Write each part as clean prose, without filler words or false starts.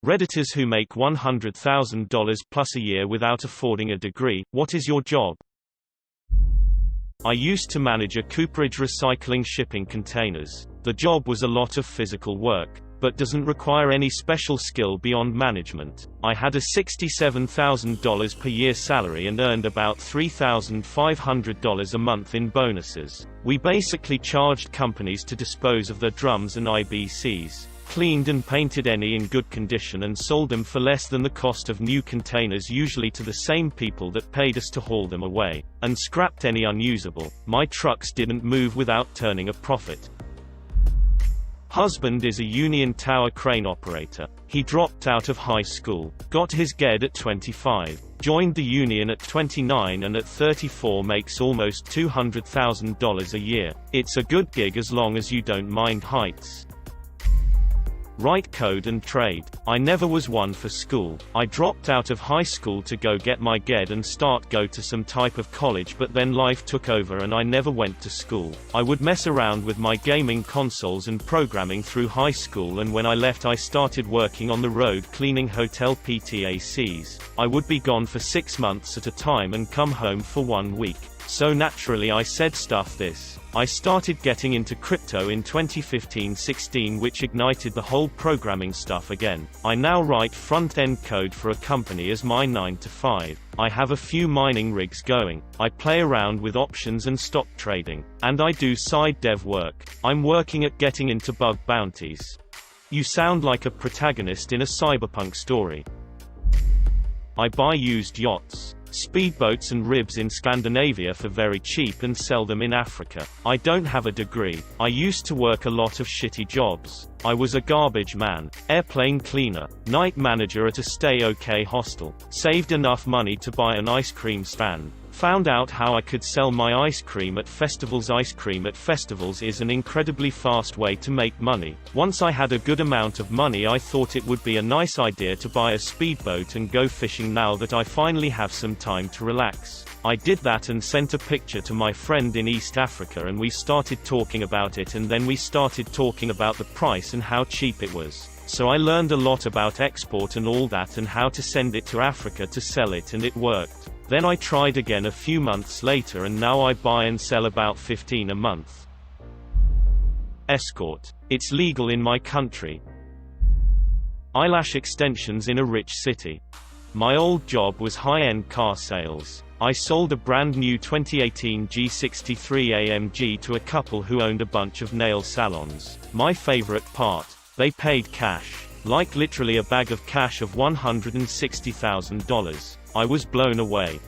Redditors who make $100,000 plus a year without affording a degree, what is your job? I used to manage a cooperage recycling shipping containers. The job was a lot of physical work, but doesn't require any special skill beyond management. I had a $67,000 per year salary and earned about $3,500 a month in bonuses. We basically charged companies to dispose of their drums and IBCs, cleaned and painted any in good condition and sold them for less than the cost of new containers, usually to the same people that paid us to haul them away, and scrapped any unusable. My trucks didn't move without turning a profit. Husband is a union tower crane operator. He dropped out of high school, got his GED at 25, joined the union at 29 and at 34 makes almost $200,000 a year. It's a good gig as long as you don't mind heights. Write code and trade. I never was one for school. I dropped out of high school to go get my GED and go to some type of college, but then life took over and I never went to school. I would mess around with my gaming consoles and programming through high school, and when I left I started working on the road cleaning hotel PTACs. I would be gone for 6 months at a time and come home for 1 week. So naturally I said stuff this. I started getting into crypto in 2015-16, which ignited the whole programming stuff again. I now write front-end code for a company as my 9 to 5. I have a few mining rigs going. I play around with options and stock trading. And I do side dev work. I'm working at getting into bug bounties. You sound like a protagonist in a cyberpunk story. I buy used yachts, speedboats and ribs in Scandinavia for very cheap and sell them in Africa. I don't have a degree. I used to work a lot of shitty jobs. I was a garbage man, airplane cleaner, night manager at a stay-okay hostel, saved enough money to buy an ice cream stand, found out how I could sell my ice cream at festivals. Ice cream at festivals is an incredibly fast way to make money. Once I had a good amount of money, I thought it would be a nice idea to buy a speedboat and go fishing now that I finally have some time to relax. I did that and sent a picture to my friend in East Africa, and we started talking about it, and then we started talking about the price and how cheap it was. So I learned a lot about export and all that and how to send it to Africa to sell it, and it worked. Then I tried again a few months later, and now I buy and sell about 15 a month. Escort. It's legal in my country. Eyelash extensions in a rich city. My old job was high-end car sales. I sold a brand new 2018 G63 AMG to a couple who owned a bunch of nail salons. My favorite part? They paid cash. Like literally a bag of cash of $160,000. I was blown away.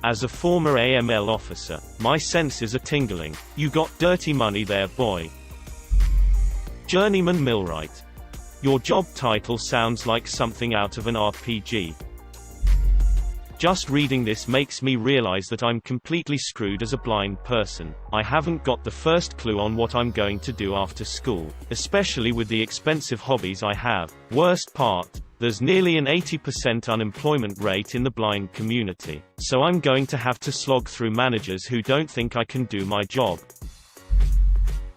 As a former AML officer, my senses are tingling. You got dirty money there, boy. Journeyman millwright. Your job title sounds like something out of an RPG. Just reading this makes me realize that I'm completely screwed as a blind person. I haven't got the first clue on what I'm going to do after school, especially with the expensive hobbies I have. Worst part, there's nearly an 80% unemployment rate in the blind community. So I'm going to have to slog through managers who don't think I can do my job.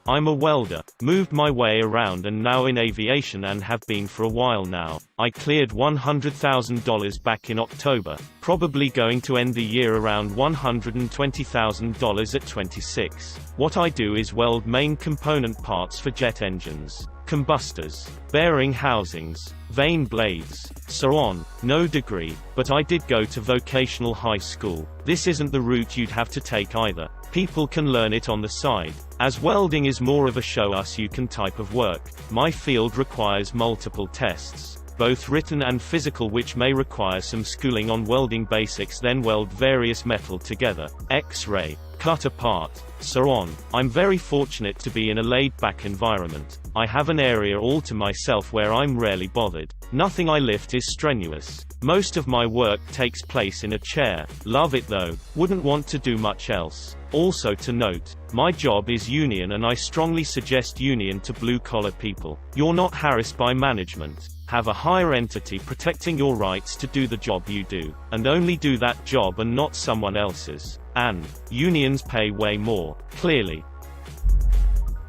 I'm a welder, moved my way around and now in aviation and have been for a while now. I cleared $100,000 back in October, probably going to end the year around $120,000 at 26. What I do is weld main component parts for jet engines, combustors, bearing housings, vane blades, so on. No degree, but I did go to vocational high school. This isn't the route you'd have to take either. People can learn it on the side, as welding is more of a show-us-you-can type of work. My field requires multiple tests, both written and physical, which may require some schooling on welding basics, then weld various metal together, X-ray, cut apart, so on. I'm very fortunate to be in a laid-back environment. I have an area all to myself where I'm rarely bothered. Nothing I lift is strenuous. Most of my work takes place in a chair. Love it though, wouldn't want to do much else. Also to note, my job is union and I strongly suggest union to blue-collar people. You're not harassed by management. Have a higher entity protecting your rights to do the job you do, and only do that job and not someone else's. And unions pay way more, clearly.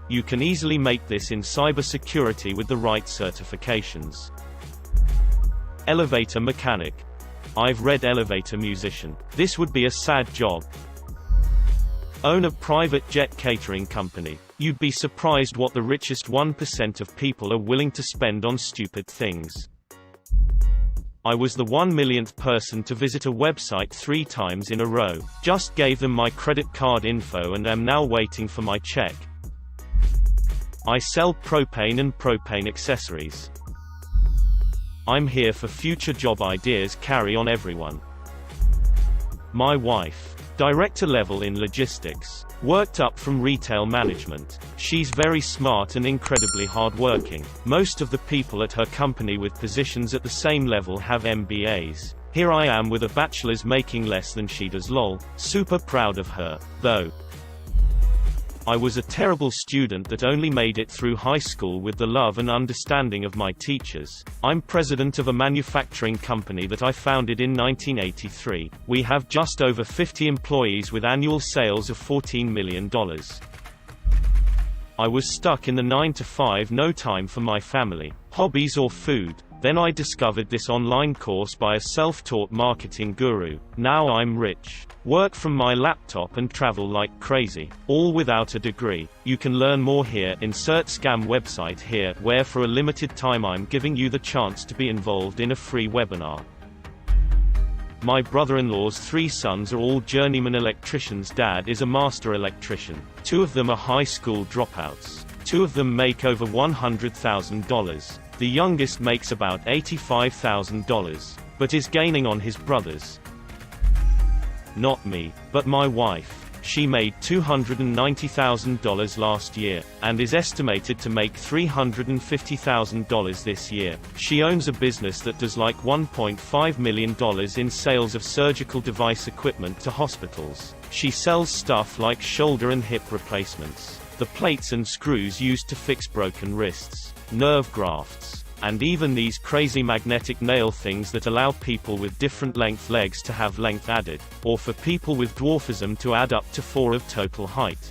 You can easily make this in cybersecurity with the right certifications. Elevator mechanic. I've read elevator musician. This would be a sad job. Own a private jet catering company. You'd be surprised what the richest 1% of people are willing to spend on stupid things. I was the 1 millionth person to visit a website 3 times in a row. Just gave them my credit card info and am now waiting for my check. I sell propane and propane accessories. I'm here for future job ideas. Carry on everyone. My wife. Director level in logistics. Worked up from retail management. She's very smart and incredibly hardworking. Most of the people at her company with positions at the same level have MBAs. Here I am with a bachelor's making less than she does. Lol. Super proud of her, though. I was a terrible student that only made it through high school with the love and understanding of my teachers. I'm president of a manufacturing company that I founded in 1983. We have just over 50 employees with annual sales of $14 million. I was stuck in the 9-to-5, no time for my family, hobbies or food. Then I discovered this online course by a self-taught marketing guru. Now I'm rich. Work from my laptop and travel like crazy. All without a degree. You can learn more here. Insert scam website here, where for a limited time I'm giving you the chance to be involved in a free webinar. My brother-in-law's 3 sons are all journeyman electricians. Dad is a master electrician. 2 of them are high school dropouts. 2 of them make over $100,000. The youngest makes about $85,000, but is gaining on his brothers. Not me, but my wife. She made $290,000 last year, and is estimated to make $350,000 this year. She owns a business that does like $1.5 million in sales of surgical device equipment to hospitals. She sells stuff like shoulder and hip replacements, the plates and screws used to fix broken wrists, nerve grafts, and even these crazy magnetic nail things that allow people with different length legs to have length added, or for people with dwarfism to add up to 4 of total height.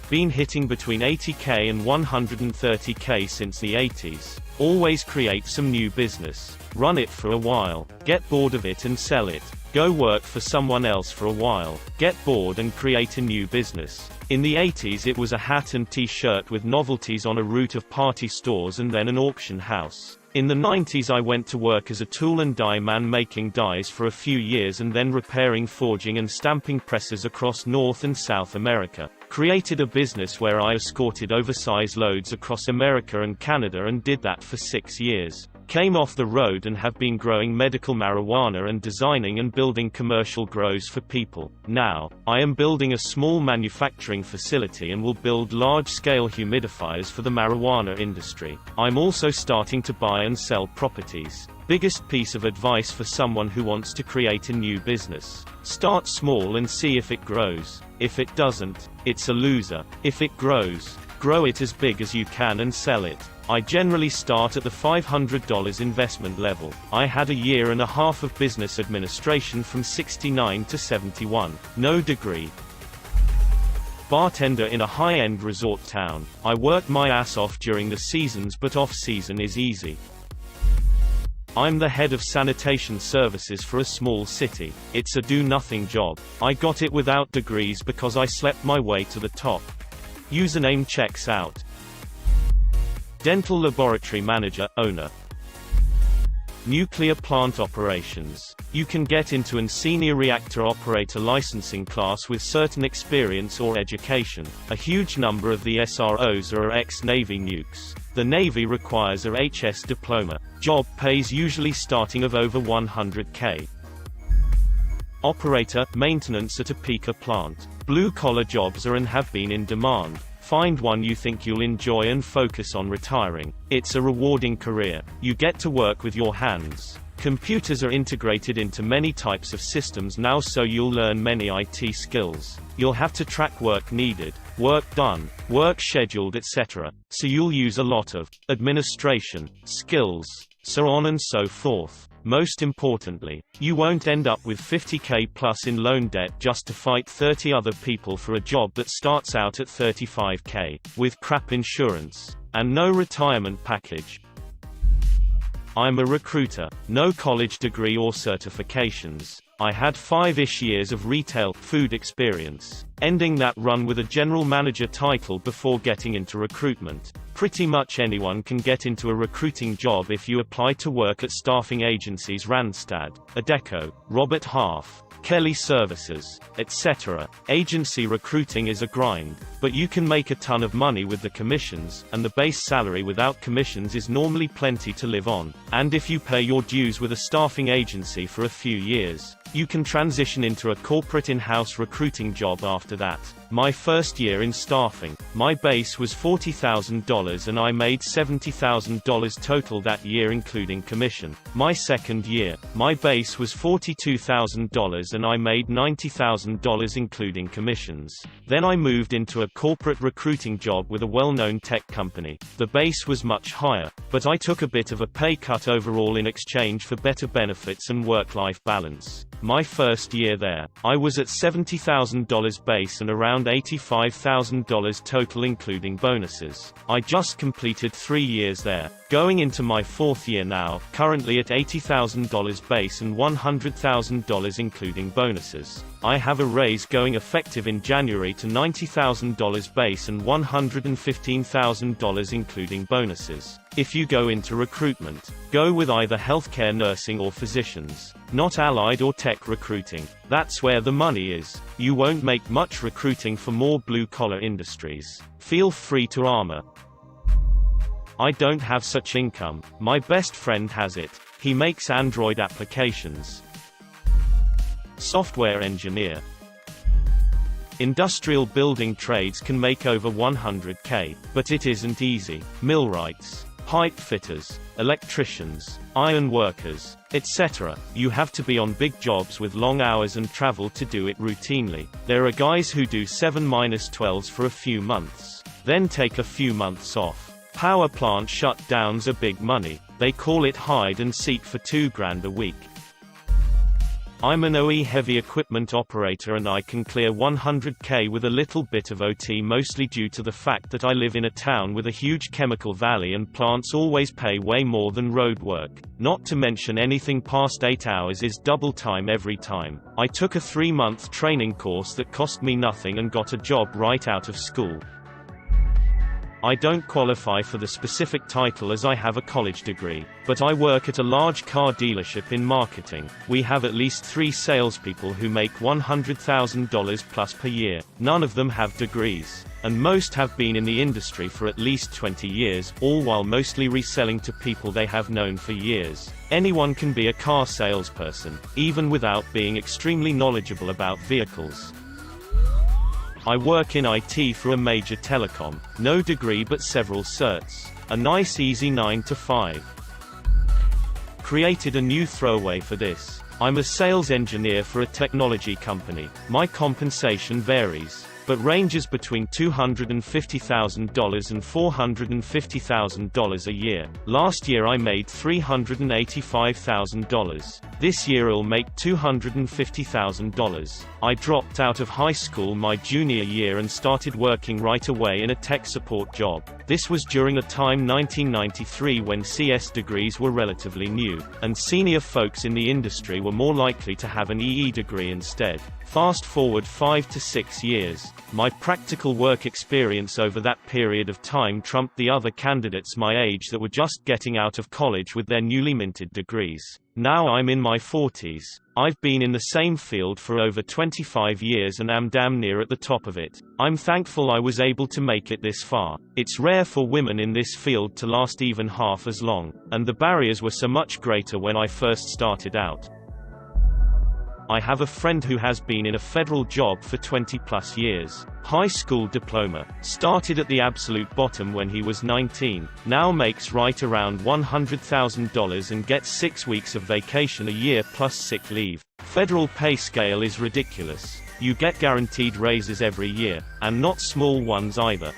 Been hitting between 80K and 130K since the 80s. Always create some new business. Run it for a while. Get bored of it and sell it. Go work for someone else for a while. Get bored and create a new business. In the 80s it was a hat and t-shirt with novelties on a route of party stores and then an auction house. In the 90s I went to work as a tool and die man making dies for a few years and then repairing forging and stamping presses across North and South America. Created a business where I escorted oversized loads across America and Canada and did that for 6 years. Came off the road and have been growing medical marijuana and designing and building commercial grows for people. Now, I am building a small manufacturing facility and will build large-scale humidifiers for the marijuana industry. I'm also starting to buy and sell properties. Biggest piece of advice for someone who wants to create a new business: start small and see if it grows. If it doesn't, it's a loser. If it grows, grow it as big as you can and sell it. I generally start at the $500 investment level. I had a year and a half of business administration from 69 to 71. No degree. Bartender in a high-end resort town. I work my ass off during the seasons, but off-season is easy. I'm the head of sanitation services for a small city. It's a do-nothing job. I got it without degrees because I slept my way to the top. Username checks out. Dental laboratory manager, owner. Nuclear plant operations. You can get into an senior reactor operator licensing class with certain experience or education. A huge number of the SROs are ex-Navy nukes. The Navy requires a HS diploma. Job pays usually starting of over 100K. Operator, maintenance at a peaker plant. Blue-collar jobs are and have been in demand. Find one you think you'll enjoy and focus on retiring. It's a rewarding career. You get to work with your hands. Computers are integrated into many types of systems now, so you'll learn many IT skills. You'll have to track work needed, work done, work scheduled, etc. So you'll use a lot of administration skills, so on and so forth. Most importantly, you won't end up with 50K plus in loan debt just to fight 30 other people for a job that starts out at 35K, with crap insurance, and no retirement package. I'm a recruiter. No college degree or certifications. I had 5-ish years of retail food experience, ending that run with a general manager title before getting into recruitment. Pretty much anyone can get into a recruiting job if you apply to work at staffing agencies Randstad, Adecco, Robert Half, Kelly Services, etc. Agency recruiting is a grind, but you can make a ton of money with the commissions, and the base salary without commissions is normally plenty to live on. And if you pay your dues with a staffing agency for a few years, you can transition into a corporate in-house recruiting job after that. My first year in staffing, my base was $40,000 and I made $70,000 total that year including commission. My second year, my base was $42,000 and I made $90,000 including commissions. Then I moved into a corporate recruiting job with a well-known tech company. The base was much higher, but I took a bit of a pay cut overall in exchange for better benefits and work-life balance. My first year there, I was at $70,000 base and around $85,000 total including bonuses. I just completed 3 years there, going into my 4th year now, currently at $80,000 base and $100,000 including bonuses. I have a raise going effective in January to $90,000 base and $115,000 including bonuses. If you go into recruitment, go with either healthcare nursing or physicians, not allied or tech recruiting. That's where the money is. You won't make much recruiting for more blue-collar industries. Feel free to armor. I don't have such income. My best friend has it. He makes Android applications. Software engineer. Industrial building trades can make over $100K, but it isn't easy. Millwrights, pipe fitters, electricians, iron workers, etc. You have to be on big jobs with long hours and travel to do it routinely. There are guys who do 7-12s for a few months, then take a few months off. Power plant shutdowns are big money. They call it hide and seek for $2,000 a week. I'm an OE heavy equipment operator and I can clear $100K with a little bit of OT, mostly due to the fact that I live in a town with a huge chemical valley and plants always pay way more than road work. Not to mention anything past 8 hours is double time every time. I took a 3-month training course that cost me nothing and got a job right out of school. I don't qualify for the specific title as I have a college degree, but I work at a large car dealership in marketing. We have at least 3 salespeople who make $100,000 plus per year. None of them have degrees, and most have been in the industry for at least 20 years, all while mostly reselling to people they have known for years. Anyone can be a car salesperson, even without being extremely knowledgeable about vehicles. I work in IT for a major telecom. No degree but several certs. A nice easy 9 to 5. Created a new throwaway for this. I'm a sales engineer for a technology company. My compensation varies, but ranges between $250,000 and $450,000 a year. Last year I made $385,000. This year I'll make $250,000. I dropped out of high school my junior year and started working right away in a tech support job. This was during a time 1993 when CS degrees were relatively new, and senior folks in the industry were more likely to have an EE degree instead. Fast forward 5 to 6 years, my practical work experience over that period of time trumped the other candidates my age that were just getting out of college with their newly minted degrees. Now I'm in my 40s. I've been in the same field for over 25 years and am damn near at the top of it. I'm thankful I was able to make it this far. It's rare for women in this field to last even half as long, and the barriers were so much greater when I first started out. I have a friend who has been in a federal job for 20+ years. High school diploma. Started at the absolute bottom when he was 19. Now makes right around $100,000 and gets 6 weeks of vacation a year plus sick leave. Federal pay scale is ridiculous. You get guaranteed raises every year, and not small ones either.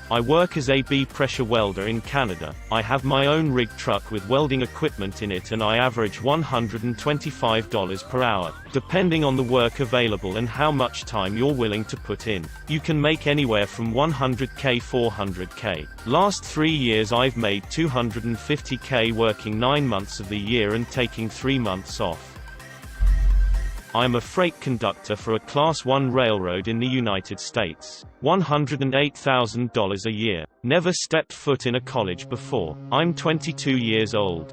I work as a B-pressure welder in Canada. I have my own rig truck with welding equipment in it and I average $125 per hour, depending on the work available and how much time you're willing to put in. You can make anywhere from $100K $400K. Last 3 years I've made $250K working 9 months of the year and taking 3 months off. I'm a freight conductor for a Class 1 railroad in the United States. $108,000 a year. Never stepped foot in a college before. I'm 22 years old.